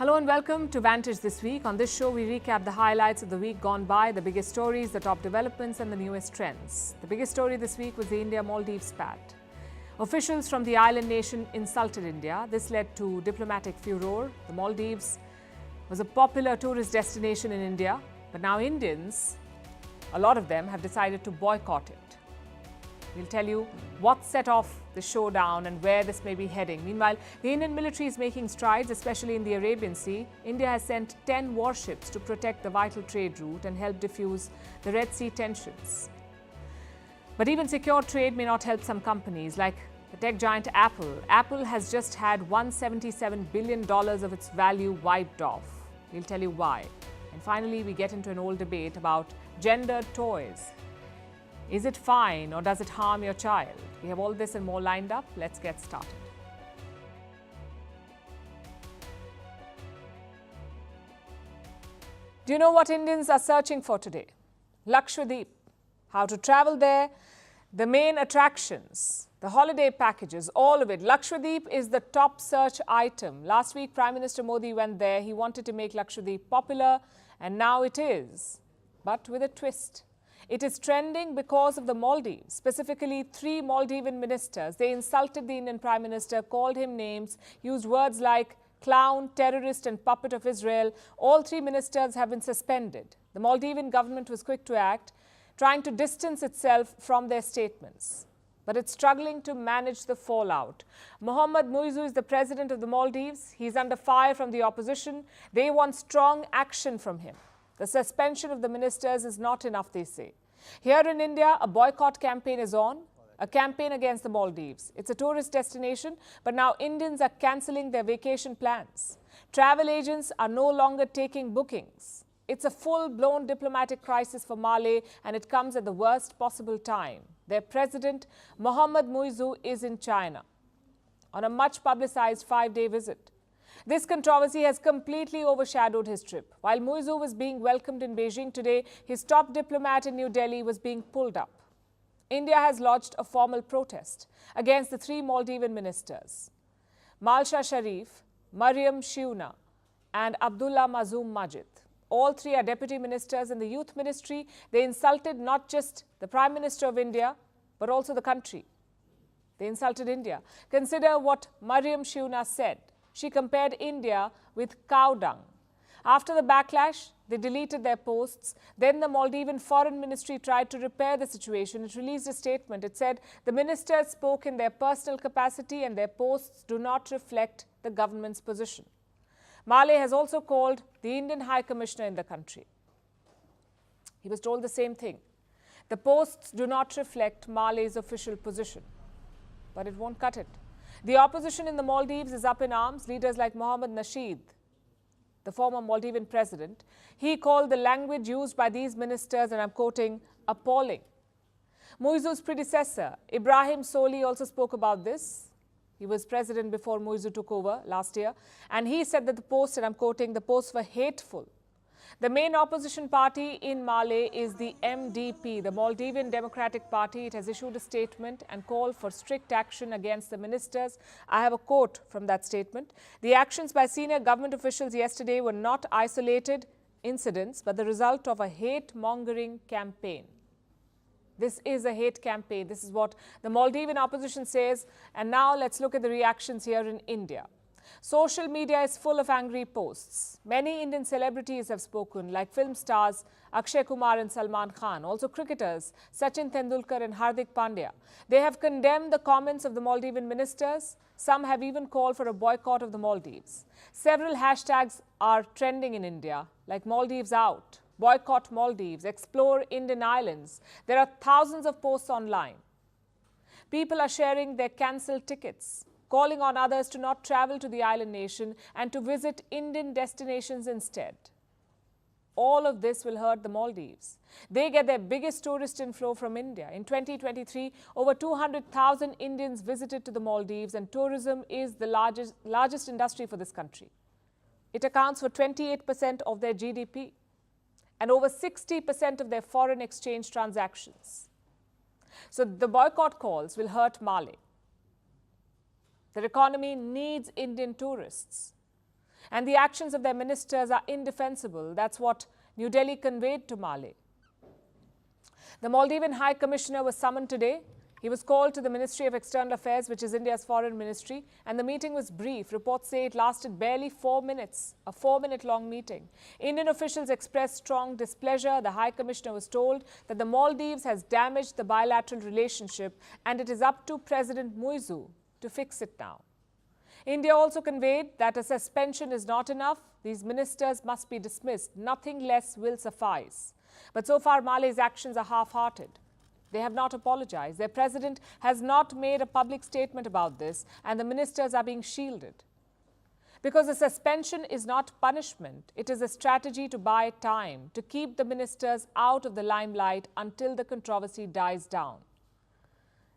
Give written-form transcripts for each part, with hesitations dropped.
Hello and welcome to Vantage this week. On this show, we recap the highlights of the week gone by, the biggest stories, the top developments and the newest trends. The biggest story this week was the India-Maldives spat. Officials from the island nation insulted India. This led to diplomatic furor. The Maldives was a popular tourist destination in India, but now Indians, a lot of them, have decided to boycott it. We'll tell you what set off the showdown and where this may be heading. Meanwhile, the Indian military is making strides, especially in the Arabian Sea. India has sent 10 warships to protect the vital trade route and help diffuse the Red Sea tensions. But even secure trade may not help some companies, like the tech giant Apple. Apple has just had $177 billion of its value wiped off. We'll tell you why. And finally, we get into an old debate about gendered toys. Is it fine or does it harm your child? We have all this and more lined up. Let's get started. Do you know what Indians are searching for today? Lakshadweep. How to travel there, the main attractions, the holiday packages, all of it. Lakshadweep is the top search item. Last week, Prime Minister Modi went there. He wanted to make Lakshadweep popular, and now it is, but with a twist. It is trending because of the Maldives, specifically 3 Maldivian ministers. They insulted the Indian Prime Minister, called him names, used words like clown, terrorist and puppet of Israel. All 3 ministers have been suspended. The Maldivian government was quick to act, trying to distance itself from their statements. But it's struggling to manage the fallout. Mohamed Muizzu is the president of the Maldives. He's under fire from the opposition. They want strong action from him. The suspension of the ministers is not enough, they say. Here in India, a boycott campaign is on, a campaign against the Maldives. It's a tourist destination, but now Indians are cancelling their vacation plans. Travel agents are no longer taking bookings. It's a full-blown diplomatic crisis for Mali, and it comes at the worst possible time. Their president, Mohamed Muizzu, is in China on a much-publicized 5-day visit. This controversy has completely overshadowed his trip. While Muizzu was being welcomed in Beijing today, his top diplomat in New Delhi was being pulled up. India has lodged a formal protest against the 3 Maldivian ministers, Malsha Sharif, Mariam Shiuna, and Abdullah Mazoom Majid. All 3 are deputy ministers in the youth ministry. They insulted not just the Prime Minister of India, but also the country. They insulted India. Consider what Mariam Shiuna said. She compared India with cow dung. After the backlash, they deleted their posts. Then the Maldivian Foreign Ministry tried to repair the situation. It released a statement. It said the ministers spoke in their personal capacity and their posts do not reflect the government's position. Mali has also called the Indian High Commissioner in the country. He was told the same thing. The posts do not reflect Mali's official position, but it won't cut it. The opposition in the Maldives is up in arms. Leaders like Mohamed Nasheed, the former Maldivian president, he called the language used by these ministers, and I'm quoting, appalling. Muizzu's predecessor, Ibrahim Soli, also spoke about this. He was president before Muizzu took over last year, and he said that the posts, and I'm quoting, the posts were hateful. The main opposition party in Mali is the MDP, the Maldivian Democratic Party. It has issued a statement and called for strict action against the ministers. I have a quote from that statement. The actions by senior government officials yesterday were not isolated incidents, but the result of a hate-mongering campaign. This is a hate campaign. This is what the Maldivian opposition says. And now let's look at the reactions here in India. Social media is full of angry posts. Many Indian celebrities have spoken, like film stars Akshay Kumar and Salman Khan. Also cricketers Sachin Tendulkar and Hardik Pandya. They have condemned the comments of the Maldivian ministers. Some have even called for a boycott of the Maldives. Several hashtags are trending in India, like Maldives out, boycott Maldives, explore Indian islands. There are thousands of posts online. People are sharing their cancelled tickets, calling on others to not travel to the island nation and to visit Indian destinations instead. All of this will hurt the Maldives. They get their biggest tourist inflow from India. In 2023, over 200,000 Indians visited to the Maldives, and tourism is the largest industry for this country. It accounts for 28% of their GDP and over 60% of their foreign exchange transactions. So the boycott calls will hurt Mali. Their economy needs Indian tourists. And the actions of their ministers are indefensible. That's what New Delhi conveyed to Male. The Maldivian High Commissioner was summoned today. He was called to the Ministry of External Affairs, which is India's foreign ministry, and the meeting was brief. Reports say it lasted barely 4 minutes, a 4-minute-long meeting. Indian officials expressed strong displeasure. The High Commissioner was told that the Maldives has damaged the bilateral relationship and it is up to President Muizzu to fix it now. India also conveyed that a suspension is not enough. These ministers must be dismissed. Nothing less will suffice. But so far, Male's actions are half-hearted. They have not apologized. Their president has not made a public statement about this, and the ministers are being shielded. Because a suspension is not punishment, it is a strategy to buy time, to keep the ministers out of the limelight until the controversy dies down.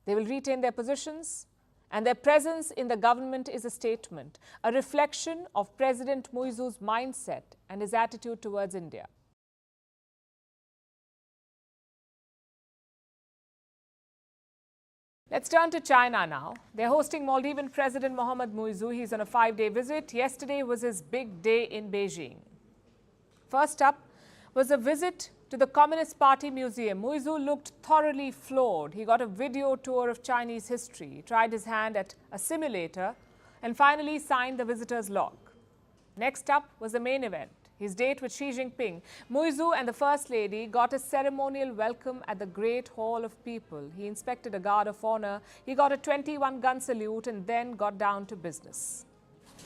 They will retain their positions, and their presence in the government is a statement, a reflection of President Muizzu's mindset and his attitude towards India. Let's turn to China now. They're hosting Maldivian President Mohamed Muizzu. He's on a 5-day visit. Yesterday was his big day in Beijing. First up was a visit to the Communist Party Museum. Muizzu looked thoroughly floored. He got a video tour of Chinese history, tried his hand at a simulator, and finally signed the visitor's log. Next up was the main event, his date with Xi Jinping. Muizzu and the First Lady got a ceremonial welcome at the Great Hall of People. He inspected a guard of honor, he got a 21-gun salute and then got down to business.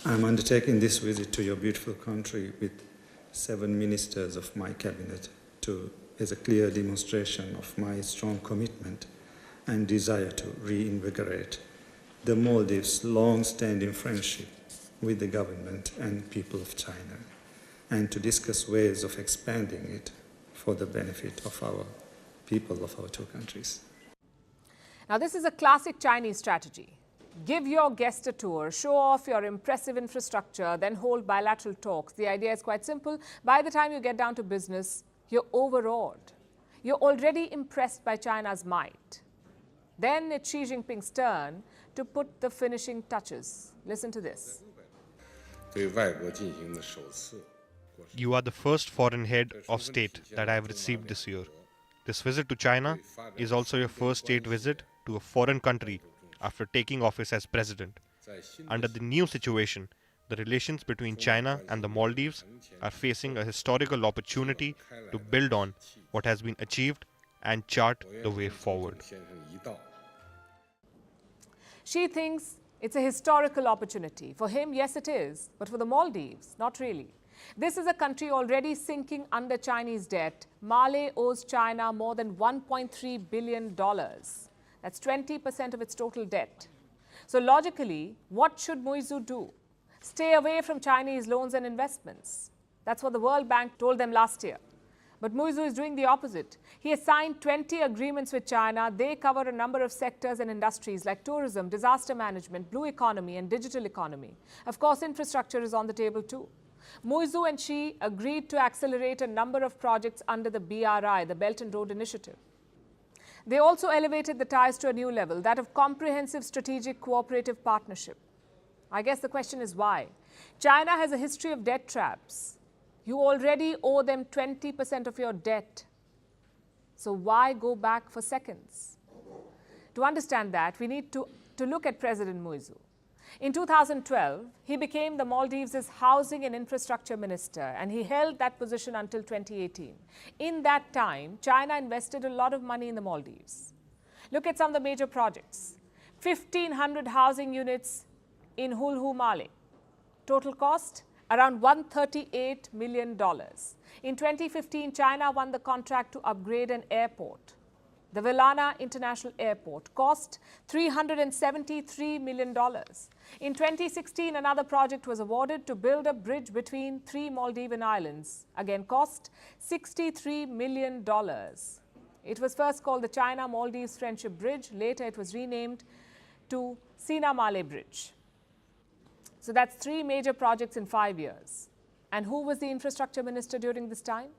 I'm undertaking this visit to your beautiful country with 7 ministers of my cabinet as a clear demonstration of my strong commitment and desire to reinvigorate the Maldives' long-standing friendship with the government and people of China, and to discuss ways of expanding it for the benefit of our people of our 2 countries. Now, this is a classic Chinese strategy. Give your guest a tour, show off your impressive infrastructure, then hold bilateral talks. The idea is quite simple. By the time you get down to business, you're overawed. You're already impressed by China's might. Then it's Xi Jinping's turn to put the finishing touches. Listen to this. You are the first foreign head of state that I have received this year. This visit to China is also your first state visit to a foreign country after taking office as president. Under the new situation, the relations between China and the Maldives are facing a historical opportunity to build on what has been achieved and chart the way forward. Xi thinks it's a historical opportunity. For him, yes, it is. But for the Maldives, not really. This is a country already sinking under Chinese debt. Male owes China more than $1.3 billion. That's 20% of its total debt. So logically, what should Muizzu do? Stay away from Chinese loans and investments. That's what the World Bank told them last year. But Muizzu is doing the opposite. He has signed 20 agreements with China. They cover a number of sectors and industries like tourism, disaster management, blue economy and digital economy. Of course, infrastructure is on the table too. Muizzu and Xi agreed to accelerate a number of projects under the BRI, the Belt and Road Initiative. They also elevated the ties to a new level, that of comprehensive strategic cooperative partnership. I guess the question is why? China has a history of debt traps. You already owe them 20% of your debt. So why go back for seconds? To understand that, we need to look at President Muizzu. In 2012, he became the Maldives' housing and infrastructure minister, and he held that position until 2018. In that time, China invested a lot of money in the Maldives. Look at some of the major projects. 1,500 housing units in Hulhu, Male. Total cost, around $138 million. In 2015, China won the contract to upgrade an airport. The Villana International Airport cost $373 million. In 2016, another project was awarded to build a bridge between 3 Maldivian islands. Again, cost $63 million. It was first called the China-Maldives Friendship Bridge. Later, it was renamed to Sina-Male Bridge. So that's 3 major projects in 5 years. And who was the infrastructure minister during this time?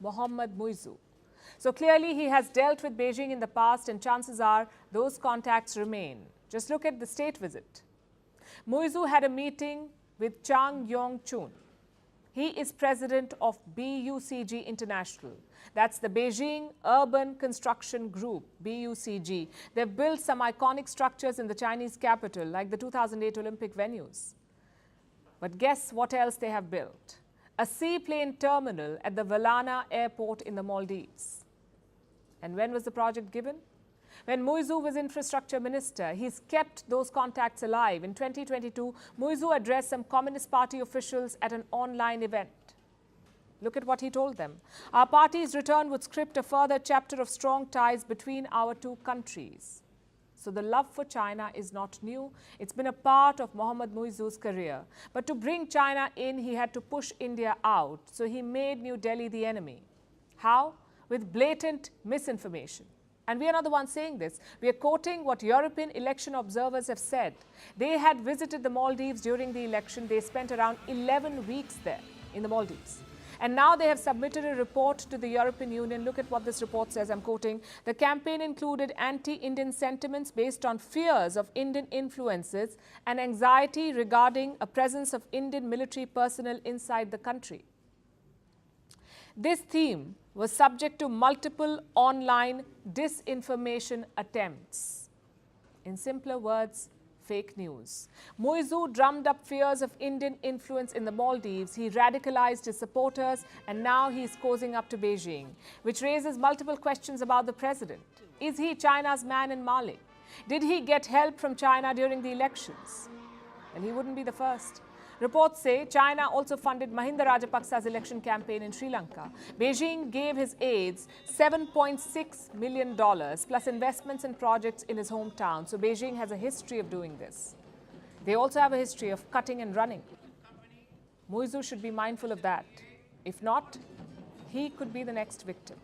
Mohamed Muizzu. So clearly he has dealt with Beijing in the past, and chances are those contacts remain. Just look at the state visit. Muizzu had a meeting with Chang Yong-chun. He is president of BUCG International. That's the Beijing Urban Construction Group, BUCG. They've built some iconic structures in the Chinese capital, like the 2008 Olympic venues. But guess what else they have built? A seaplane terminal at the Valana airport in the Maldives. And when was the project given? When Muizzu was infrastructure minister, he's kept those contacts alive. In 2022, Muizzu addressed some Communist Party officials at an online event. Look at what he told them. Our party's return would script a further chapter of strong ties between our two countries. So the love for China is not new. It's been a part of Mohamed Muizzu's career. But to bring China in, he had to push India out. So he made New Delhi the enemy. How? With blatant misinformation. And we are not the ones saying this. We are quoting what European election observers have said. They had visited the Maldives during the election. They spent around 11 weeks there in the Maldives. And now they have submitted a report to the European Union. Look at what this report says. I'm quoting. The campaign included anti-Indian sentiments based on fears of Indian influences and anxiety regarding a presence of Indian military personnel inside the country. This theme was subject to multiple online disinformation attempts. In simpler words, fake news. Muizzu drummed up fears of Indian influence in the Maldives. He radicalized his supporters, and now he's cozying up to Beijing, which raises multiple questions about the president. Is he China's man in Mali? Did he get help from China during the elections? Well, he wouldn't be the first. Reports say China also funded Mahinda Rajapaksa's election campaign in Sri Lanka. Beijing gave his aides $7.6 million plus investments in projects in his hometown. So Beijing has a history of doing this. They also have a history of cutting and running. Muizzu should be mindful of that. If not, he could be the next victim.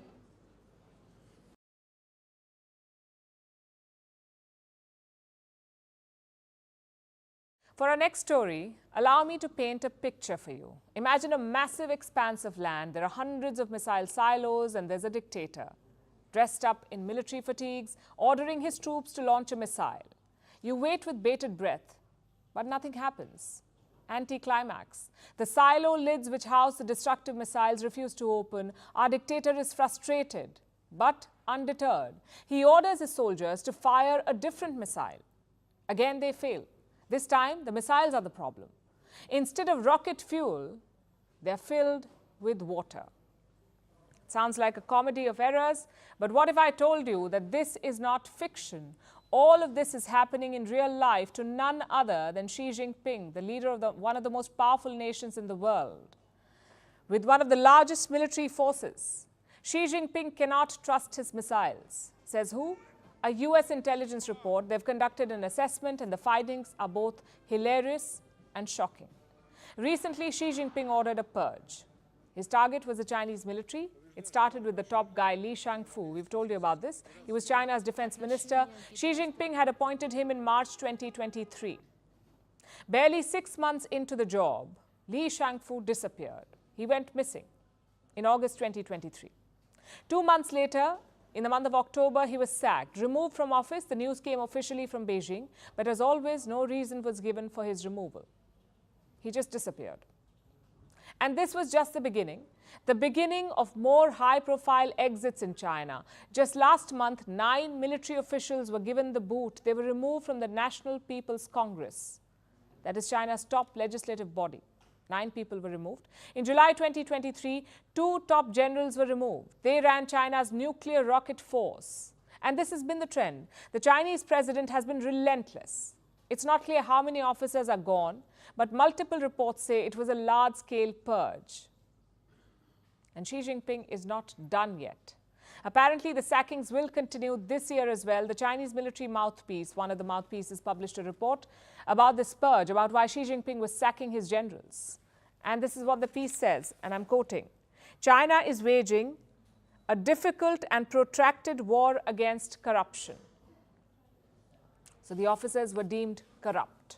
For our next story, allow me to paint a picture for you. Imagine a massive expanse of land. There are hundreds of missile silos and there's a dictator, dressed up in military fatigues, ordering his troops to launch a missile. You wait with bated breath, but nothing happens. Anticlimax. The silo lids which house the destructive missiles refuse to open. Our dictator is frustrated, but undeterred. He orders his soldiers to fire a different missile. Again, they fail. This time, the missiles are the problem. Instead of rocket fuel, they're filled with water. It sounds like a comedy of errors, but what if I told you that this is not fiction? All of this is happening in real life to none other than Xi Jinping, the leader of one of the most powerful nations in the world, with one of the largest military forces. Xi Jinping cannot trust his missiles. Says who? A US intelligence report. They've conducted an assessment and the findings are both hilarious and shocking. Recently, Xi Jinping ordered a purge. His target was the Chinese military. It started with the top guy, Li Shangfu. We've told you about this. He was China's defense minister. Xi Jinping had appointed him in March 2023. Barely 6 months into the job, Li Shangfu disappeared. He went missing in August 2023. 2 months later, in the month of October, he was sacked, removed from office. The news came officially from Beijing, but as always, no reason was given for his removal. He just disappeared. And this was just the beginning of more high-profile exits in China. Just last month, 9 military officials were given the boot. They were removed from the National People's Congress. That is China's top legislative body. 9 people were removed. In July 2023, 2 top generals were removed. They ran China's nuclear rocket force. And this has been the trend. The Chinese president has been relentless. It's not clear how many officers are gone, but multiple reports say it was a large-scale purge. And Xi Jinping is not done yet. Apparently, the sackings will continue this year as well. The Chinese military mouthpiece, one of the mouthpieces, published a report about this purge, about why Xi Jinping was sacking his generals. And this is what the piece says, and I'm quoting. China is waging a difficult and protracted war against corruption. So the officers were deemed corrupt.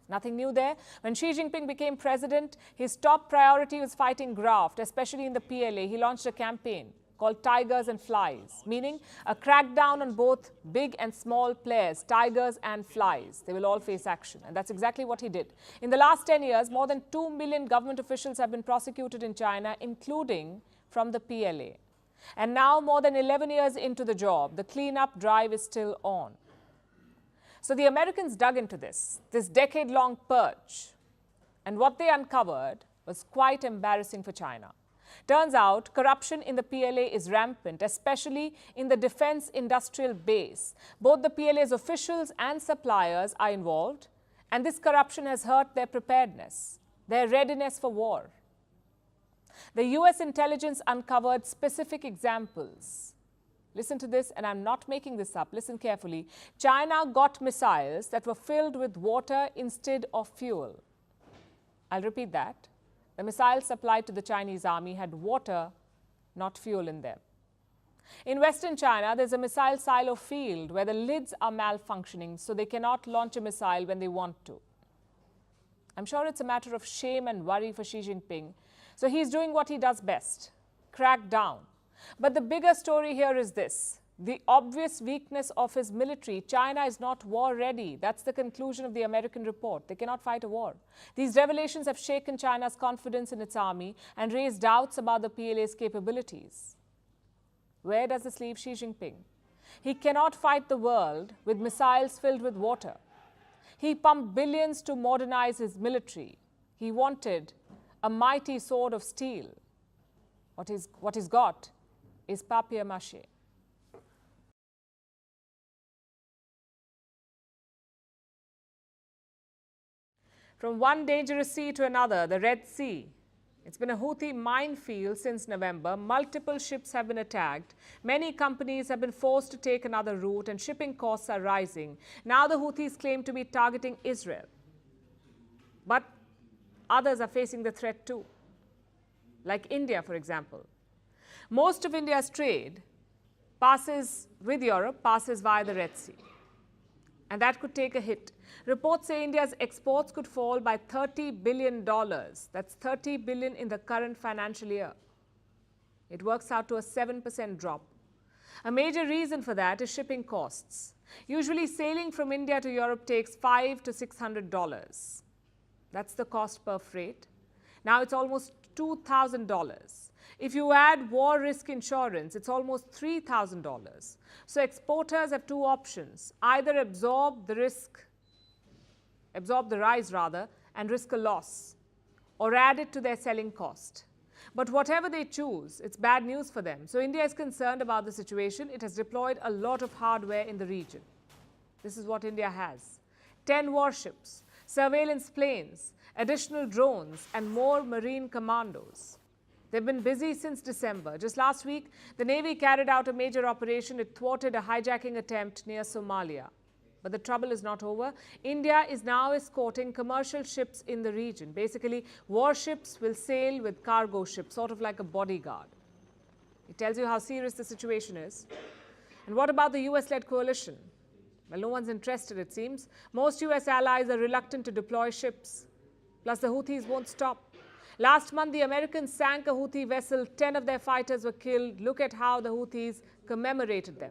Nothing new there. When Xi Jinping became president, his top priority was fighting graft, especially in the PLA. He launched a campaign called tigers and flies, meaning a crackdown on both big and small players, tigers and flies. They will all face action. And that's exactly what he did. In the last 10 years, more than 2 million government officials have been prosecuted in China, including from the PLA. And now, more than 11 years into the job, the cleanup drive is still on. So the Americans dug into this decade-long purge. And what they uncovered was quite embarrassing for China. Turns out, corruption in the PLA is rampant, especially in the defense industrial base. Both the PLA's officials and suppliers are involved, and this corruption has hurt their preparedness, their readiness for war. The US intelligence uncovered specific examples. Listen to this, and I'm not making this up. Listen carefully. China got missiles that were filled with water instead of fuel. I'll repeat that. The missiles supplied to the Chinese army had water, not fuel in them. In Western China, there's a missile silo field where the lids are malfunctioning, so they cannot launch a missile when they want to. I'm sure it's a matter of shame and worry for Xi Jinping. So he's doing what he does best, crack down. But the bigger story here is this. The obvious weakness of his military. China is not war ready. That's the conclusion of the American report. They cannot fight a war. These revelations have shaken China's confidence in its army and raised doubts about the PLA's capabilities. Where does this leave Xi Jinping? He cannot fight the world with missiles filled with water. He pumped billions to modernize his military. He wanted a mighty sword of steel. What he's got is papier-mâché. From one dangerous sea to another, the Red Sea. It's been a Houthi minefield since November. Multiple ships have been attacked. Many companies have been forced to take another route, and shipping costs are rising. Now the Houthis claim to be targeting Israel. But others are facing the threat too, like India, for example. Most of India's trade with Europe passes via the Red Sea. And that could take a hit. Reports say India's exports could fall by $30 billion. That's $30 billion in the current financial year. It works out to a 7% drop. A major reason for that is shipping costs. Usually sailing from India to Europe takes $500 to $600. That's the cost per freight. Now it's almost $2,000. If you add war risk insurance, it's almost $3,000. So exporters have two options: either absorb the rise and risk a loss, or add it to their selling cost. But whatever they choose, it's bad news for them. So India is concerned about the situation. It has deployed a lot of hardware in the region. This is what India has: 10 warships, surveillance planes, additional drones, and more marine commandos. They've been busy since December. Just last week, the Navy carried out a major operation. It thwarted a hijacking attempt near Somalia. But the trouble is not over. India is now escorting commercial ships in the region. Basically, warships will sail with cargo ships, sort of like a bodyguard. It tells you how serious the situation is. And what about the US-led coalition? Well, no one's interested, it seems. Most US allies are reluctant to deploy ships. Plus, the Houthis won't stop. Last month, the Americans sank a Houthi vessel. 10 of their fighters were killed. Look at how the Houthis commemorated them.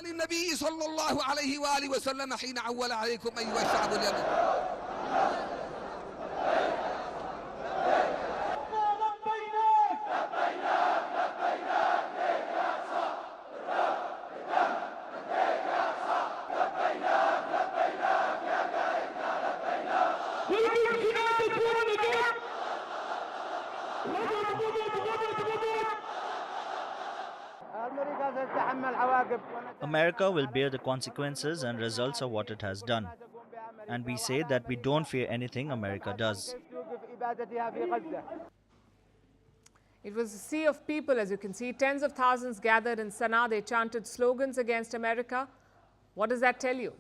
النبي صلى الله عليه وآله وسلم حين عول عليكم أيها الشعب اليمن. America will bear the consequences and results of what it has done. And we say that we don't fear anything America does. It was a sea of people, as you can see. Tens of thousands gathered in Sana'a. They chanted slogans against America. What does that tell you?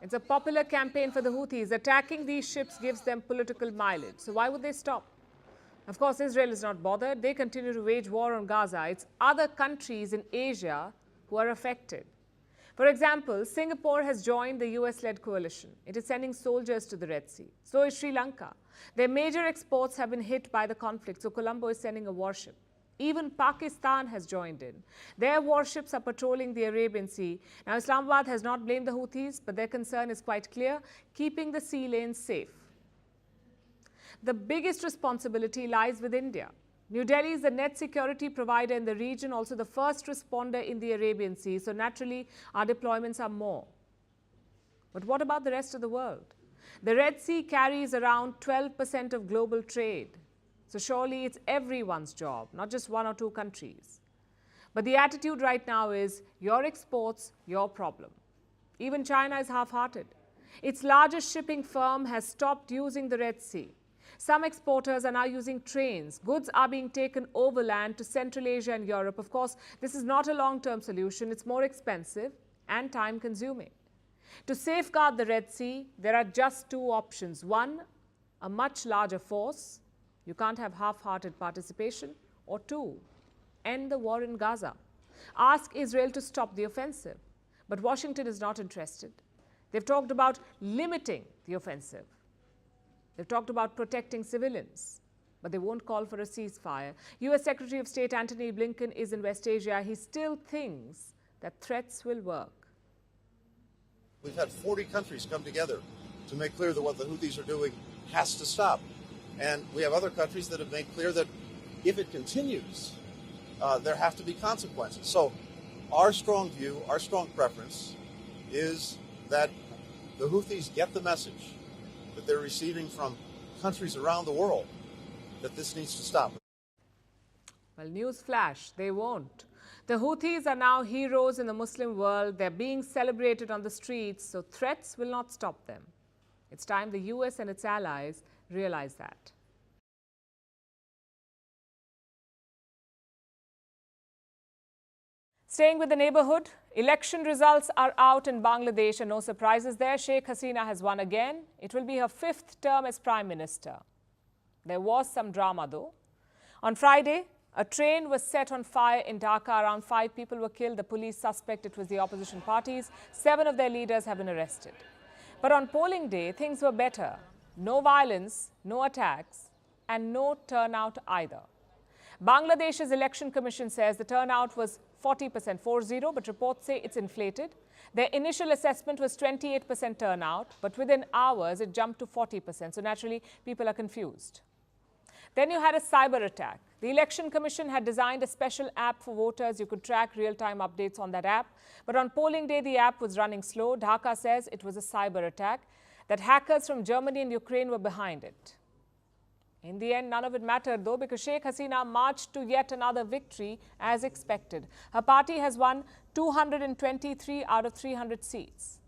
It's a popular campaign for the Houthis. Attacking these ships gives them political mileage. So why would they stop? Of course, Israel is not bothered. They continue to wage war on Gaza. It's other countries in Asia who are affected. For example, Singapore has joined the US-led coalition. It is sending soldiers to the Red Sea. So is Sri Lanka. Their major exports have been hit by the conflict, so Colombo is sending a warship. Even Pakistan has joined in. Their warships are patrolling the Arabian Sea. Now, Islamabad has not blamed the Houthis, but their concern is quite clear, keeping the sea lanes safe. The biggest responsibility lies with India. New Delhi is the net security provider in the region, also the first responder in the Arabian Sea, so naturally our deployments are more. But what about the rest of the world? The Red Sea carries around 12% of global trade. So surely it's everyone's job, not just one or two countries. But the attitude right now is your exports, your problem. Even China is half-hearted. Its largest shipping firm has stopped using the Red Sea. Some exporters are now using trains. Goods are being taken overland to Central Asia and Europe. Of course, this is not a long-term solution. It's more expensive and time-consuming. To safeguard the Red Sea, there are just two options. One, a much larger force. You can't have half-hearted participation. Or two, end the war in Gaza. Ask Israel to stop the offensive. But Washington is not interested. They've talked about limiting the offensive. They've talked about protecting civilians. But they won't call for a ceasefire. U.S. Secretary of State Antony Blinken is in West Asia. He still thinks that threats will work. We've had 40 countries come together to make clear that what the Houthis are doing has to stop. And we have other countries that have made clear that if it continues, there have to be consequences. So our strong view, our strong preference is that the Houthis get the message that they're receiving from countries around the world that this needs to stop. Well, news flash, they won't. The Houthis are now heroes in the Muslim world. They're being celebrated on the streets, so threats will not stop them. It's time the US and its allies realize that. Staying with the neighborhood, election results are out in Bangladesh and no surprises there. Sheikh Hasina has won again. It will be her 5th term as Prime Minister. There was some drama though. On Friday, a train was set on fire in Dhaka. Around 5 people were killed. The police suspect it was the opposition parties. 7 of their leaders have been arrested. But on polling day, things were better. No violence, no attacks, and no turnout either. Bangladesh's election commission says the turnout was 40%, 40, but reports say it's inflated. Their initial assessment was 28% turnout, but within hours it jumped to 40%. So naturally, people are confused. Then you had a cyber attack. The Election Commission had designed a special app for voters. You could track real-time updates on that app. But on polling day, the app was running slow. Dhaka says it was a cyber attack, that hackers from Germany and Ukraine were behind it. In the end, none of it mattered, though, because Sheikh Hasina marched to yet another victory as expected. Her party has won 223 out of 300 seats.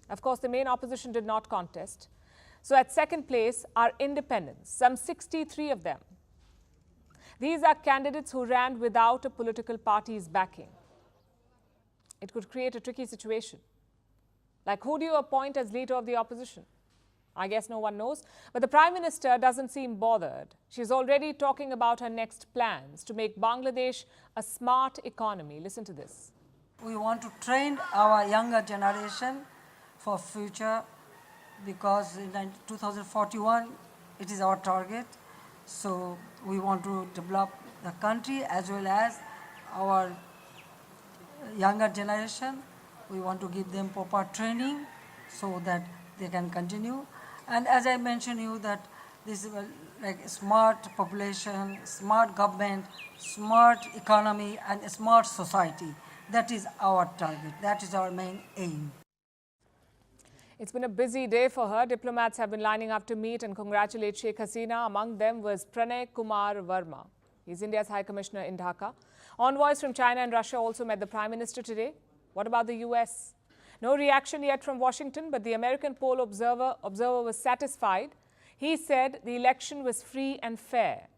Of course, the main opposition did not contest. So at second place are independents, some 63 of them. These are candidates who ran without a political party's backing. It could create a tricky situation. Like, who do you appoint as leader of the opposition? I guess no one knows. But the Prime Minister doesn't seem bothered. She's already talking about her next plans to make Bangladesh a smart economy. Listen to this. We want to train our younger generation for future, because in 2041 it is our target. So we want to develop the country as well as our younger generation. We want to give them proper training so that they can continue. And as I mentioned you, that this is like a smart population, smart government, smart economy, and a smart society. That is our target. That is our main aim. It's been a busy day for her. Diplomats have been lining up to meet and congratulate Sheikh Hasina. Among them was Pranay Kumar Verma. He's India's High Commissioner in Dhaka. Envoys from China and Russia also met the Prime Minister today. What about the US? No reaction yet from Washington, but the American poll observer was satisfied. He said the election was free and fair.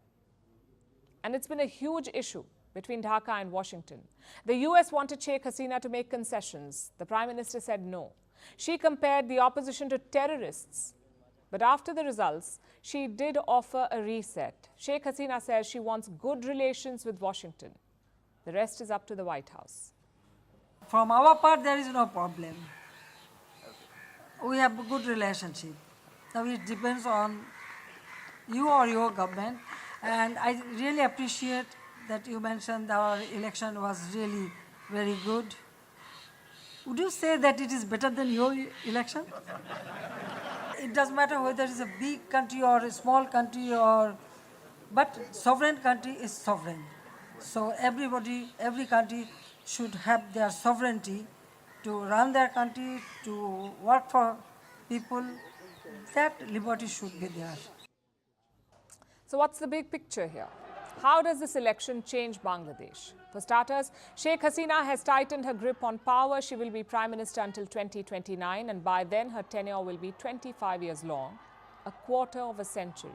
And it's been a huge issue between Dhaka and Washington. The US wanted Sheikh Hasina to make concessions. The Prime Minister said no. She compared the opposition to terrorists. But after the results, she did offer a reset. Sheikh Hasina says she wants good relations with Washington. The rest is up to the White House. From our part, there is no problem. We have a good relationship. Now it depends on you or your government. And I really appreciate that you mentioned our election was really very good. Would you say that it is better than your election? It doesn't matter whether it's a big country or a small country, but sovereign country is sovereign. So every country should have their sovereignty to run their country, to work for people. That liberty should be there. So what's the big picture here? How does this election change Bangladesh? For starters, Sheikh Hasina has tightened her grip on power. She will be Prime Minister until 2029, and by then her tenure will be 25 years long, a quarter of a century.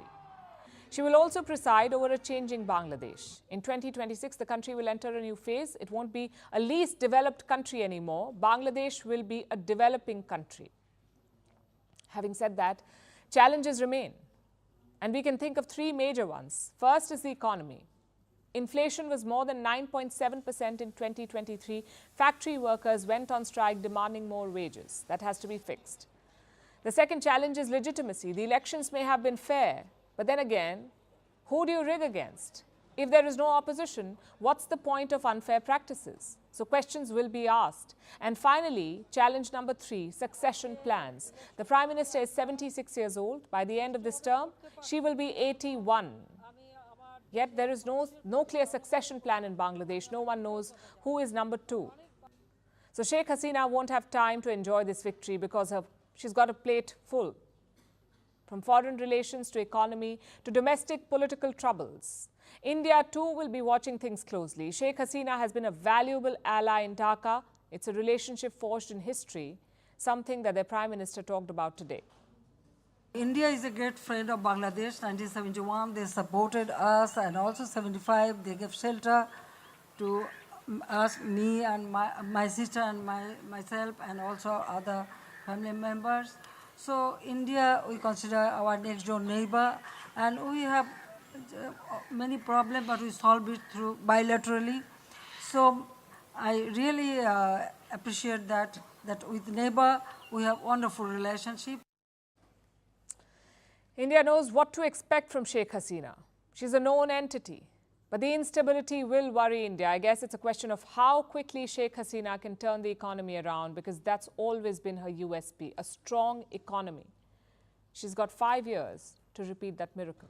She will also preside over a changing Bangladesh. In 2026, the country will enter a new phase. It won't be a least developed country anymore. Bangladesh will be a developing country. Having said that, challenges remain. And we can think of three major ones. First is the economy. Inflation was more than 9.7% in 2023. Factory workers went on strike demanding more wages. That has to be fixed. The second challenge is legitimacy. The elections may have been fair, but then again, who do you rig against? If there is no opposition, what's the point of unfair practices? So questions will be asked. And finally, challenge number 3, succession plans. The Prime Minister is 76 years old. By the end of this term, she will be 81. Yet there is no clear succession plan in Bangladesh. No one knows who is number 2. So Sheikh Hasina won't have time to enjoy this victory because she's got a plate full. From foreign relations to economy to domestic political troubles. India too will be watching things closely. Sheikh Hasina has been a valuable ally in Dhaka. It's a relationship forged in history, something that their Prime Minister talked about today. India is a great friend of Bangladesh. 1971, they supported us, and also 75, they gave shelter to us, me and my sister and myself, and also other family members. So India, we consider our next door neighbor, and we have many problems, but we solve it through bilaterally. So I really appreciate that with neighbor we have wonderful relationship. India knows what to expect from Sheikh Hasina. She's a known entity. But the instability will worry India. I guess it's a question of how quickly Sheikh Hasina can turn the economy around, because that's always been her USP, a strong economy. She's got 5 years to repeat that miracle.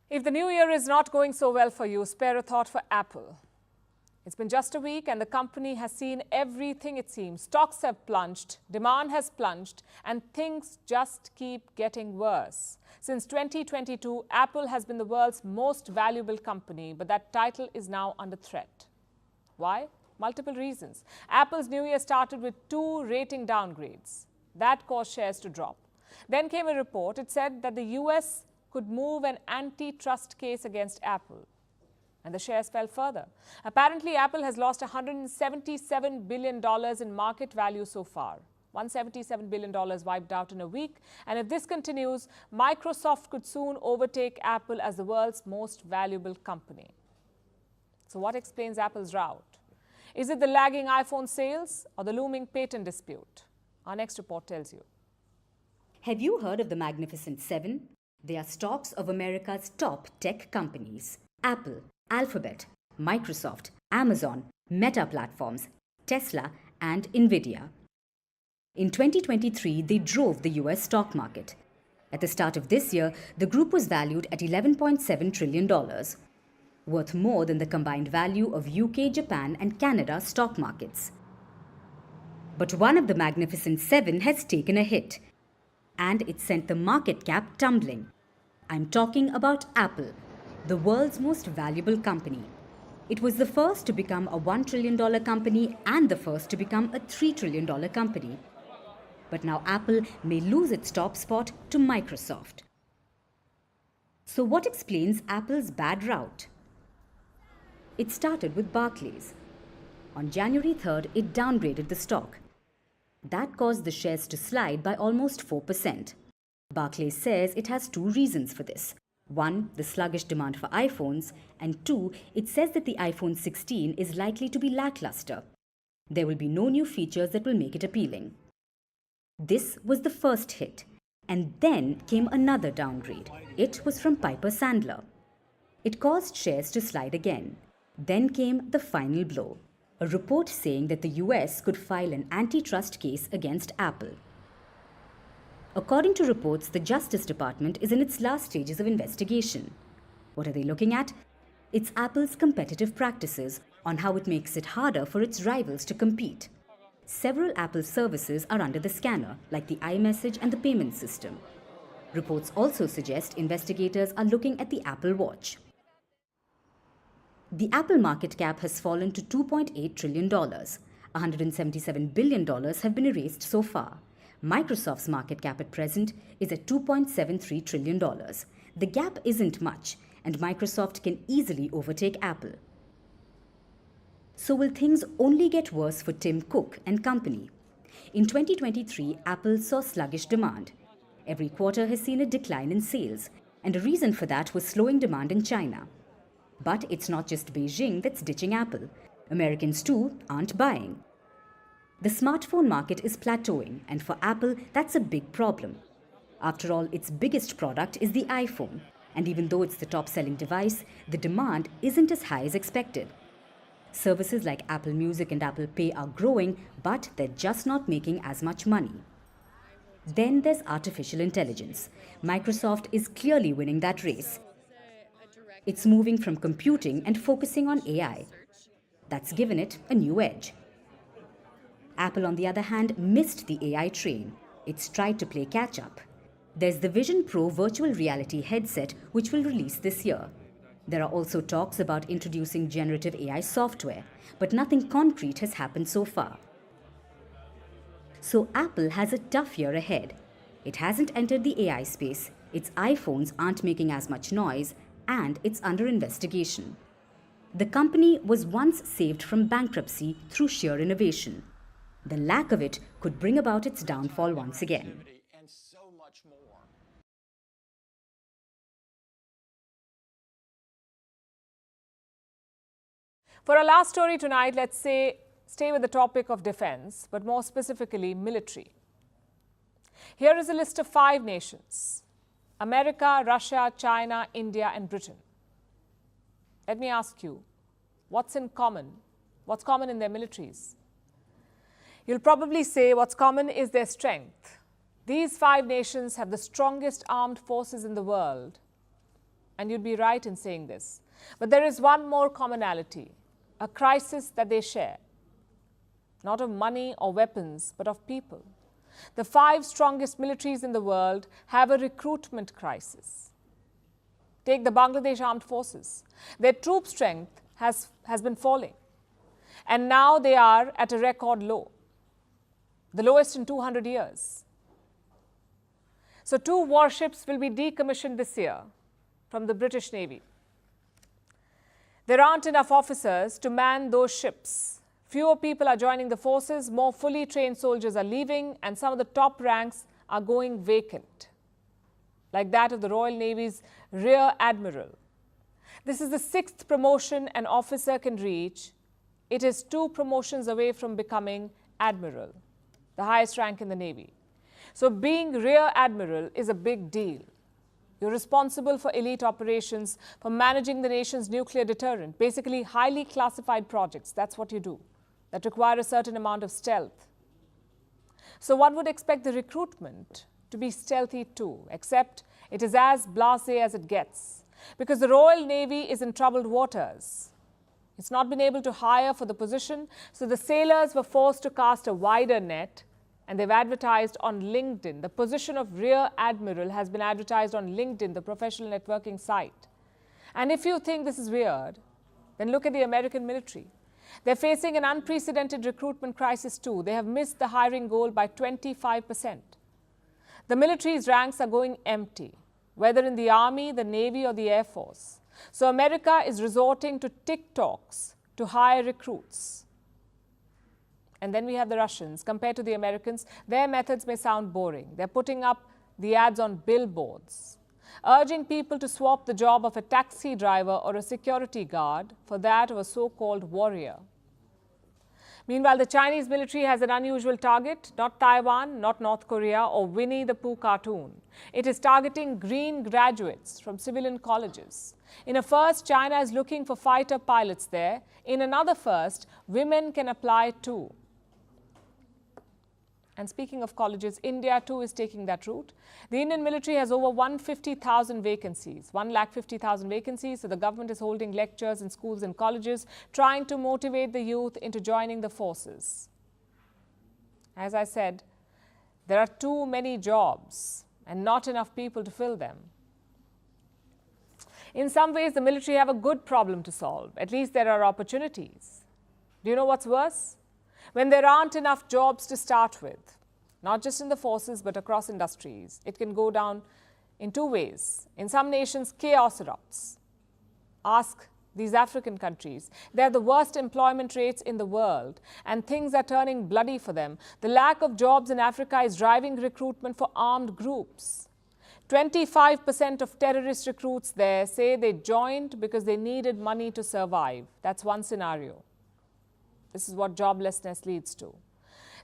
If the new year is not going so well for you, spare a thought for Apple. It's been just a week and the company has seen everything it seems. Stocks have plunged, demand has plunged, and things just keep getting worse. Since 2022, Apple has been the world's most valuable company, but that title is now under threat. Why? Multiple reasons. Apple's new year started with 2 rating downgrades. That caused shares to drop. Then came a report. It said that the US could move an antitrust case against Apple. And the shares fell further. Apparently, Apple has lost $177 billion in market value so far. $177 billion wiped out in a week. And if this continues, Microsoft could soon overtake Apple as the world's most valuable company. So what explains Apple's rout? Is it the lagging iPhone sales or the looming patent dispute? Our next report tells you. Have you heard of the Magnificent Seven? They are stocks of America's top tech companies. Apple, Alphabet, Microsoft, Amazon, Meta Platforms, Tesla, and Nvidia. In 2023, they drove the US stock market. At the start of this year, the group was valued at $11.7 trillion, worth more than the combined value of UK, Japan, and Canada stock markets. But one of the Magnificent Seven has taken a hit, and it sent the market cap tumbling. I'm talking about Apple, the world's most valuable company. It was the first to become a $1 trillion company and the first to become a $3 trillion company. But now Apple may lose its top spot to Microsoft. So what explains Apple's bad rout? It started with Barclays. On January 3rd, it downgraded the stock. That caused the shares to slide by almost 4%. Barclays says it has 2 reasons for this. 1, the sluggish demand for iPhones, and 2, it says that the iPhone 16 is likely to be lackluster. There will be no new features that will make it appealing. This was the first hit. And then came another downgrade. It was from Piper Sandler. It caused shares to slide again. Then came the final blow, a report saying that the US could file an antitrust case against Apple. According to reports, the Justice Department is in its last stages of investigation. What are they looking at? It's Apple's competitive practices on how it makes it harder for its rivals to compete. Several Apple services are under the scanner, like the iMessage and the payment system. Reports also suggest investigators are looking at the Apple Watch. The Apple market cap has fallen to $2.8 trillion. $177 billion have been erased so far. Microsoft's market cap at present is at $2.73 trillion. The gap isn't much, and Microsoft can easily overtake Apple. So will things only get worse for Tim Cook and company? In 2023, Apple saw sluggish demand. Every quarter has seen a decline in sales, and a reason for that was slowing demand in China. But it's not just Beijing that's ditching Apple. Americans too aren't buying. The smartphone market is plateauing, and for Apple, that's a big problem. After all, its biggest product is the iPhone, and even though it's the top-selling device, the demand isn't as high as expected. Services like Apple Music and Apple Pay are growing, but they're just not making as much money. Then there's artificial intelligence. Microsoft is clearly winning that race. It's moving from computing and focusing on AI. That's given it a new edge. Apple, on the other hand, missed the AI train. It's tried to play catch-up. There's the Vision Pro virtual reality headset, which will release this year. There are also talks about introducing generative AI software, but nothing concrete has happened so far. So Apple has a tough year ahead. It hasn't entered the AI space, its iPhones aren't making as much noise, and it's under investigation. The company was once saved from bankruptcy through sheer innovation. The lack of it could bring about its downfall once again. For our last story tonight, let's stay with the topic of defense, but more specifically military. Here is a list of 5 nations: America, Russia, China, India, and Britain. Let me ask you, what's in common? What's common in their militaries? You'll probably say what's common is their strength. These 5 nations have the strongest armed forces in the world. And you'd be right in saying this. But there is one more commonality, a crisis that they share. Not of money or weapons, but of people. The 5 strongest militaries in the world have a recruitment crisis. Take the Bangladesh Armed Forces. Their troop strength has been falling. And now they are at a record low, the lowest in 200 years. So 2 warships will be decommissioned this year from the British Navy. There aren't enough officers to man those ships. Fewer people are joining the forces, more fully trained soldiers are leaving, and some of the top ranks are going vacant, like that of the Royal Navy's Rear Admiral. This is the 6th promotion an officer can reach. It is 2 promotions away from becoming Admiral, the highest rank in the Navy. So being Rear Admiral is a big deal. You're responsible for elite operations, for managing the nation's nuclear deterrent, basically highly classified projects. That's what you do, that require a certain amount of stealth. So one would expect the recruitment to be stealthy too, except it is as blasé as it gets, because the Royal Navy is in troubled waters. It's not been able to hire for the position, so the sailors were forced to cast a wider net, and they've advertised on LinkedIn. The position of Rear Admiral has been advertised on LinkedIn, the professional networking site. And if you think this is weird, then look at the American military. They're facing an unprecedented recruitment crisis too. They have missed the hiring goal by 25%. The military's ranks are going empty, whether in the Army, the Navy, or the Air Force. So America is resorting to TikToks to hire recruits. And then we have the Russians. Compared to the Americans, their methods may sound boring. They're putting up the ads on billboards, urging people to swap the job of a taxi driver or a security guard for that of a so-called warrior. Meanwhile, the Chinese military has an unusual target, not Taiwan, not North Korea or Winnie the Pooh cartoon. It is targeting green graduates from civilian colleges. In a first, China is looking for fighter pilots there. In another first, women can apply too. And speaking of colleges, India too is taking that route. The Indian military has over 150,000 vacancies, 150,000 vacancies. So the government is holding lectures in schools and colleges, trying to motivate the youth into joining the forces. As I said, there are too many jobs and not enough people to fill them. In some ways, the military have a good problem to solve. At least there are opportunities. Do you know what's worse? When there aren't enough jobs to start with, not just in the forces but across industries, it can go down in two ways. In some nations, chaos erupts. Ask these African countries. They have the worst employment rates in the world and things are turning bloody for them. The lack of jobs in Africa is driving recruitment for armed groups. 25% of terrorist recruits there say they joined because they needed money to survive. That's one scenario. This is what joblessness leads to.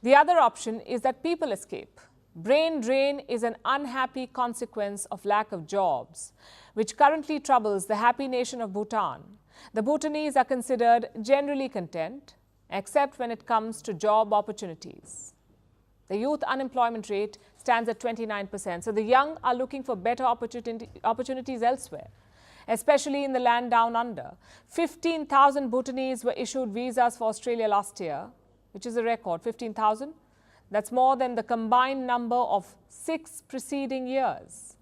The other option is that people escape. Brain drain is an unhappy consequence of lack of jobs, which currently troubles the happy nation of Bhutan. The Bhutanese are considered generally content, except when it comes to job opportunities. The youth unemployment rate stands at 29%, so the young are looking for better opportunities elsewhere, especially in the land down under. 15,000 Bhutanese were issued visas for Australia last year, which is a record, 15,000. That's more than the combined number of 6 preceding years.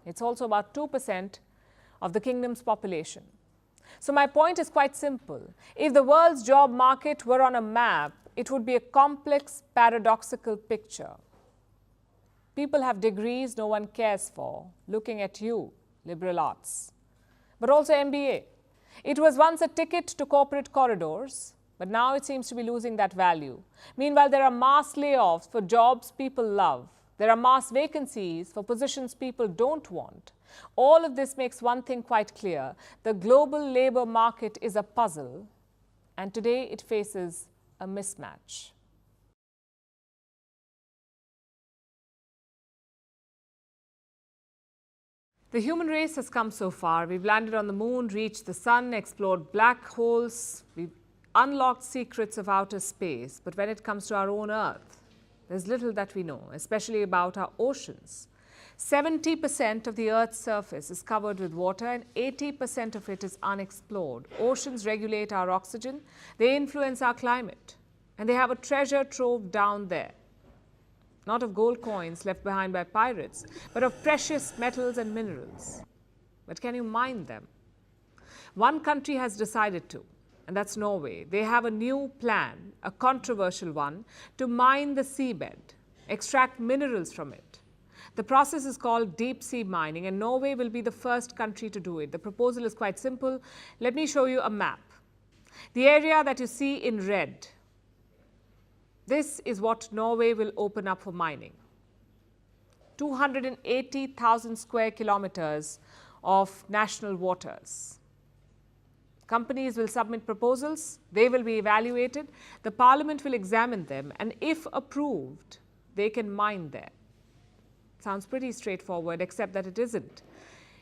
It's also about 2% of the kingdom's population. So my point is quite simple. If the world's job market were on a map, it would be a complex, paradoxical picture. People have degrees no one cares for, looking at you, liberal arts, but also MBA. It was once a ticket to corporate corridors, but now it seems to be losing that value. Meanwhile, there are mass layoffs for jobs people love. There are mass vacancies for positions people don't want. All of this makes one thing quite clear. The global labor market is a puzzle, and today it faces a mismatch. The human race has come so far. We've landed on the moon, reached the sun, explored black holes. We've unlocked secrets of outer space. But when it comes to our own Earth, there's little that we know, especially about our oceans. 70% of the Earth's surface is covered with water and 80% of it is unexplored. Oceans regulate our oxygen. They influence our climate. And they have a treasure trove down there. Not of gold coins left behind by pirates, but of precious metals and minerals. But can you mine them? One country has decided to, and that's Norway. They have a new plan, a controversial one, to mine the seabed, extract minerals from it. The process is called deep sea mining, and Norway will be the first country to do it. The proposal is quite simple. Let me show you a map. The area that you see in red, this is what Norway will open up for mining. 280,000 square kilometers of national waters. Companies will submit proposals. They will be evaluated. The parliament will examine them, and if approved, they can mine there. Sounds pretty straightforward, except that it isn't.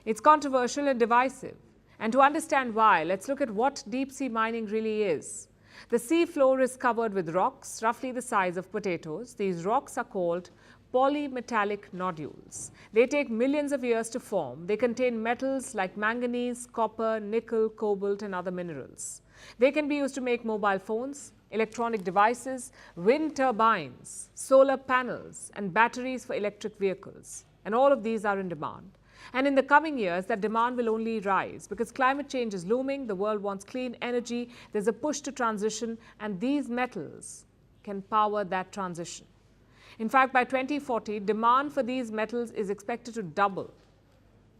It's controversial and divisive. And to understand why, let's look at what deep sea mining really is. The sea floor is covered with rocks, roughly the size of potatoes. These rocks are called polymetallic nodules. They take millions of years to form. They contain metals like manganese, copper, nickel, cobalt, and other minerals. They can be used to make mobile phones, electronic devices, wind turbines, solar panels, and batteries for electric vehicles. And all of these are in demand. And in the coming years, that demand will only rise because climate change is looming, the world wants clean energy, there's a push to transition, and these metals can power that transition. In fact, by 2040, demand for these metals is expected to double.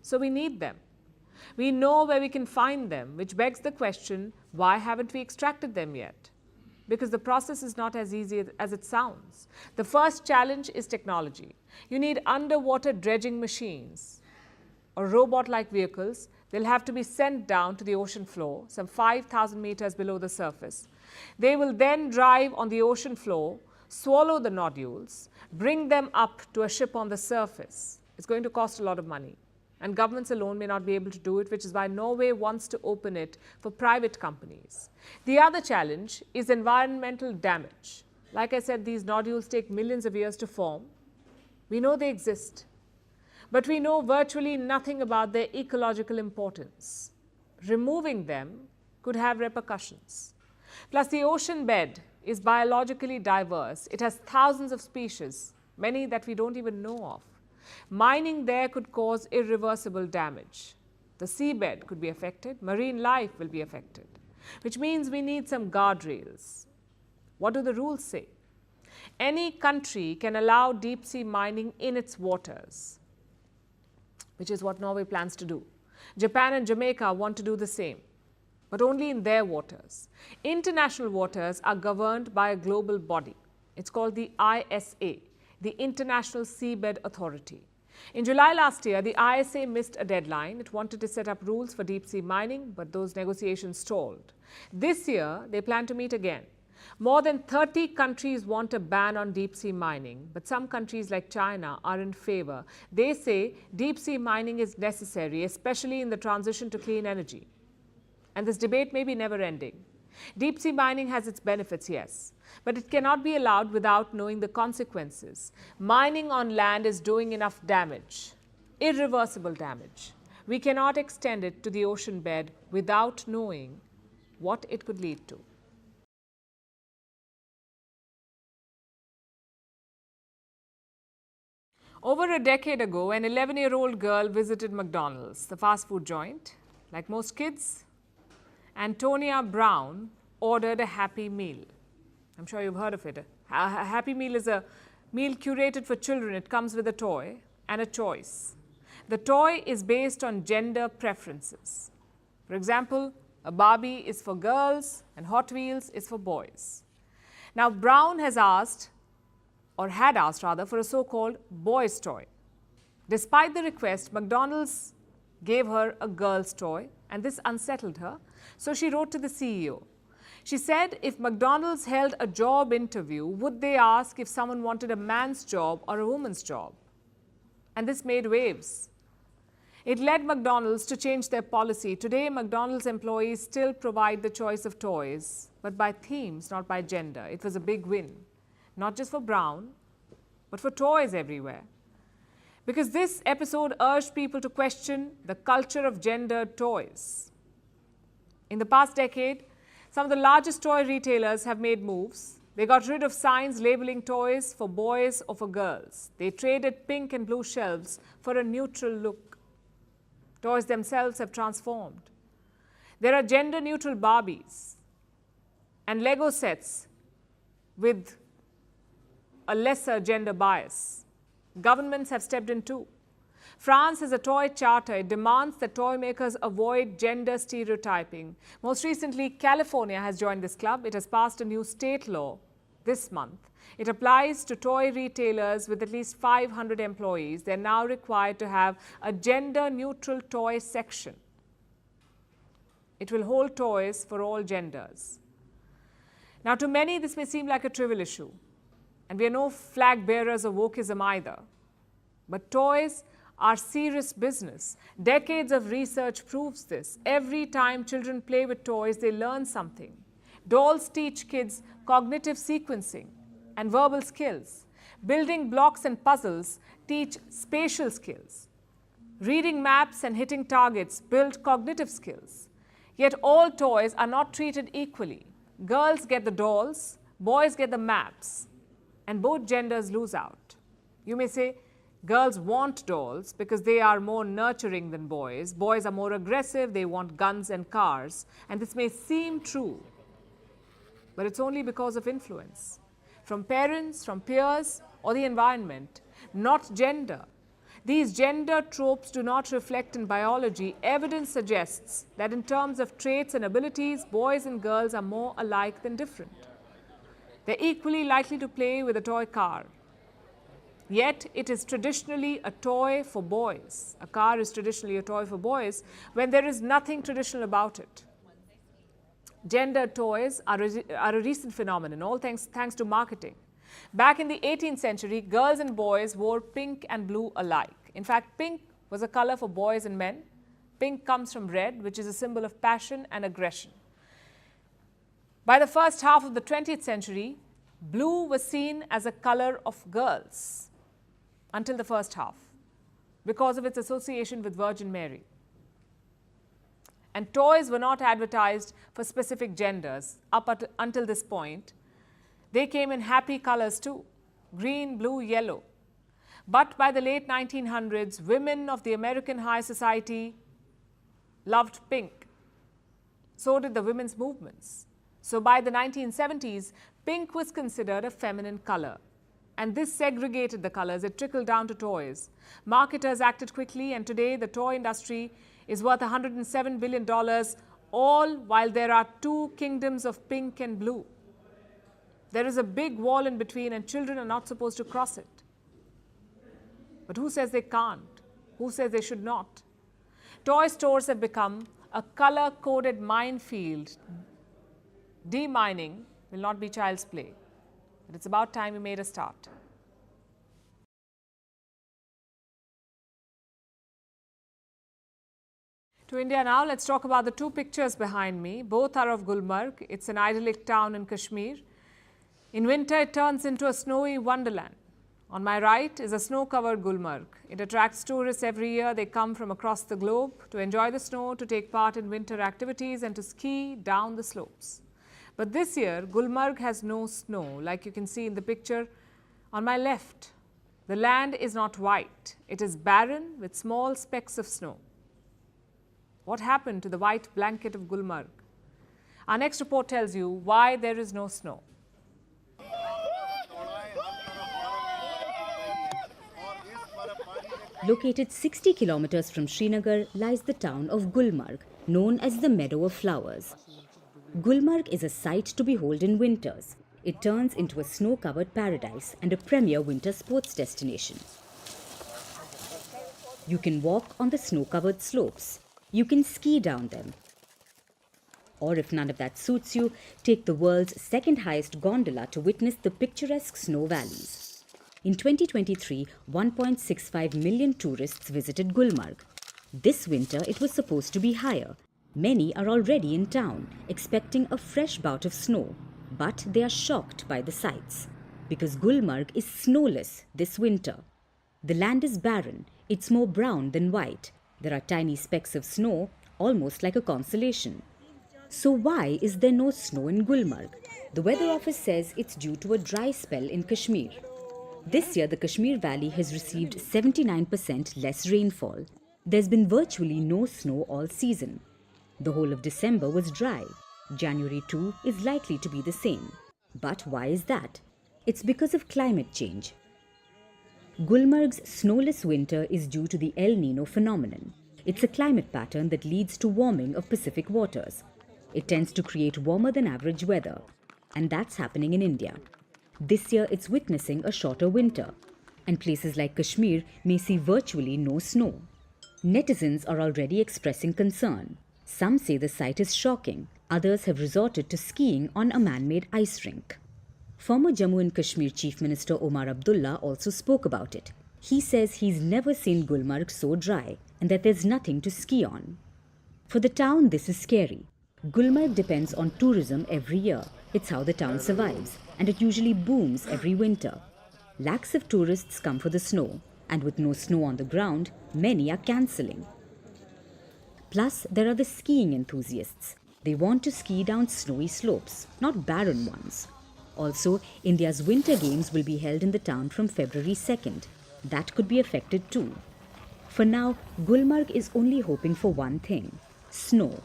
So we need them. We know where we can find them, which begs the question, why haven't we extracted them yet? Because the process is not as easy as it sounds. The first challenge is technology. You need underwater dredging machines or robot-like vehicles. They'll have to be sent down to the ocean floor, some 5,000 meters below the surface. They will then drive on the ocean floor, swallow the nodules, bring them up to a ship on the surface. It's going to cost a lot of money. And governments alone may not be able to do it, which is why Norway wants to open it for private companies. The other challenge is environmental damage. Like I said, these nodules take millions of years to form. We know they exist, but we know virtually nothing about their ecological importance. Removing them could have repercussions. Plus, the ocean bed is biologically diverse. It has thousands of species, many that we don't even know of. Mining there could cause irreversible damage. The seabed could be affected, marine life will be affected, which means we need some guardrails. What do the rules say? Any country can allow deep sea mining in its waters, which is what Norway plans to do. Japan and Jamaica want to do the same, but only in their waters. International waters are governed by a global body. It's called the ISA, the International Seabed Authority. In July last year, the ISA missed a deadline. It wanted to set up rules for deep sea mining, but those negotiations stalled. This year, they plan to meet again. More than 30 countries want a ban on deep sea mining, but some countries like China are in favor. They say deep sea mining is necessary, especially in the transition to clean energy. And this debate may be never ending. Deep sea mining has its benefits, yes, but it cannot be allowed without knowing the consequences. Mining on land is doing enough damage, irreversible damage. We cannot extend it to the ocean bed without knowing what it could lead to. Over a decade ago, an 11-year-old girl visited McDonald's, the fast food joint. Like most kids, Antonia Brown ordered a Happy Meal. I'm sure you've heard of it. A Happy Meal is a meal curated for children. It comes with a toy and a choice. The toy is based on gender preferences. For example, a Barbie is for girls and Hot Wheels is for boys. Now, Brown has asked, or had asked rather, for a so-called boy's toy. Despite the request, McDonald's gave her a girl's toy, and this unsettled her, so she wrote to the CEO. She said if McDonald's held a job interview, would they ask if someone wanted a man's job or a woman's job? And this made waves. It led McDonald's to change their policy. Today, McDonald's employees still provide the choice of toys, but by themes, not by gender. It was a big win. Not just for Brown, but for toys everywhere. Because this episode urged people to question the culture of gendered toys. In the past decade, some of the largest toy retailers have made moves. They got rid of signs labeling toys for boys or for girls. They traded pink and blue shelves for a neutral look. Toys themselves have transformed. There are gender-neutral Barbies and Lego sets with a lesser gender bias. Governments have stepped in too. France has a toy charter. It demands that toy makers avoid gender stereotyping. Most recently, California has joined this club. It has passed a new state law this month. It applies to toy retailers with at least 500 employees. They're now required to have a gender-neutral toy section. It will hold toys for all genders. Now, to many, this may seem like a trivial issue. And we are no flag bearers of wokeism either. But toys are serious business. Decades of research proves this. Every time children play with toys, they learn something. Dolls teach kids cognitive sequencing and verbal skills. Building blocks and puzzles teach spatial skills. Reading maps and hitting targets build cognitive skills. Yet all toys are not treated equally. Girls get the dolls, boys get the maps, and both genders lose out. You may say, girls want dolls because they are more nurturing than boys. Boys are more aggressive, they want guns and cars. And this may seem true, but it's only because of influence from parents, from peers, or the environment, not gender. These gender tropes do not reflect in biology. Evidence suggests that in terms of traits and abilities, boys and girls are more alike than different. They're equally likely to play with a toy car. Yet, it is traditionally a toy for boys. A car is traditionally a toy for boys when there is nothing traditional about it. Gender toys are a recent phenomenon, all thanks to marketing. Back in the 18th century, girls and boys wore pink and blue alike. In fact, pink was a color for boys and men. Pink comes from red, which is a symbol of passion and aggression. By the first half of the 20th century, blue was seen as a color of girls until the first half because of its association with Virgin Mary. And toys were not advertised for specific genders until this point. They came in happy colors too, green, blue, yellow. But by the late 1900s, women of the American high society loved pink. So did the women's movements. So by the 1970s, pink was considered a feminine color. And this segregated the colors. It trickled down to toys. Marketers acted quickly, and today the toy industry is worth $107 billion, all while there are two kingdoms of pink and blue. There is a big wall in between, and children are not supposed to cross it. But who says they can't? Who says they should not? Toy stores have become a color-coded minefield. Demining will not be child's play. But it's about time we made a start. To India now, let's talk about the two pictures behind me. Both are of Gulmarg. It's an idyllic town in Kashmir. In winter, it turns into a snowy wonderland. On my right is a snow-covered Gulmarg. It attracts tourists every year. They come from across the globe to enjoy the snow, to take part in winter activities and to ski down the slopes. But this year, Gulmarg has no snow, like you can see in the picture on my left. The land is not white. It is barren with small specks of snow. What happened to the white blanket of Gulmarg? Our next report tells you why there is no snow. Located 60 kilometers from Srinagar lies the town of Gulmarg, known as the Meadow of Flowers. Gulmarg is a sight to behold in winters. It turns into a snow-covered paradise and a premier winter sports destination. You can walk on the snow-covered slopes. You can ski down them. Or if none of that suits you, take the world's second highest gondola to witness the picturesque snow valleys. In 2023, 1.65 million tourists visited Gulmarg. This winter, it was supposed to be higher. Many are already in town, expecting a fresh bout of snow. But they are shocked by the sights, because Gulmarg is snowless this winter. The land is barren. It's more brown than white. There are tiny specks of snow, almost like a consolation. So why is there no snow in Gulmarg? The weather office says it's due to a dry spell in Kashmir. This year, the Kashmir Valley has received 79% less rainfall. There's been virtually no snow all season. The whole of December was dry. January too is likely to be the same. But why is that? It's because of climate change. Gulmarg's snowless winter is due to the El Nino phenomenon. It's a climate pattern that leads to warming of Pacific waters. It tends to create warmer than average weather. And that's happening in India. This year it's witnessing a shorter winter. And places like Kashmir may see virtually no snow. Netizens are already expressing concern. Some say the sight is shocking. Others have resorted to skiing on a man-made ice rink. Former Jammu and Kashmir Chief Minister Omar Abdullah also spoke about it. He says he's never seen Gulmarg so dry and that there's nothing to ski on. For the town, this is scary. Gulmarg depends on tourism every year. It's how the town survives, and it usually booms every winter. Lakhs of tourists come for the snow, and with no snow on the ground, many are cancelling. Plus, there are the skiing enthusiasts. They want to ski down snowy slopes, not barren ones. Also, India's Winter Games will be held in the town from February 2nd. That could be affected too. For now, Gulmarg is only hoping for one thing: snow.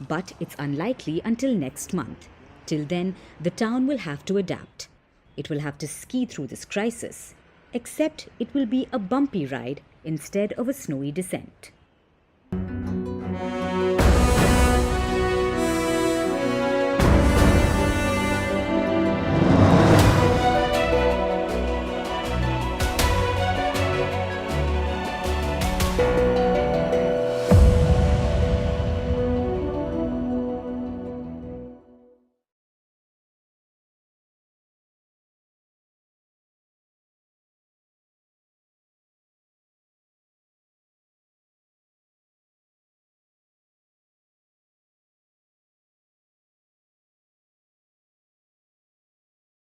But it's unlikely until next month. Till then, the town will have to adapt. It will have to ski through this crisis. Except it will be a bumpy ride instead of a snowy descent.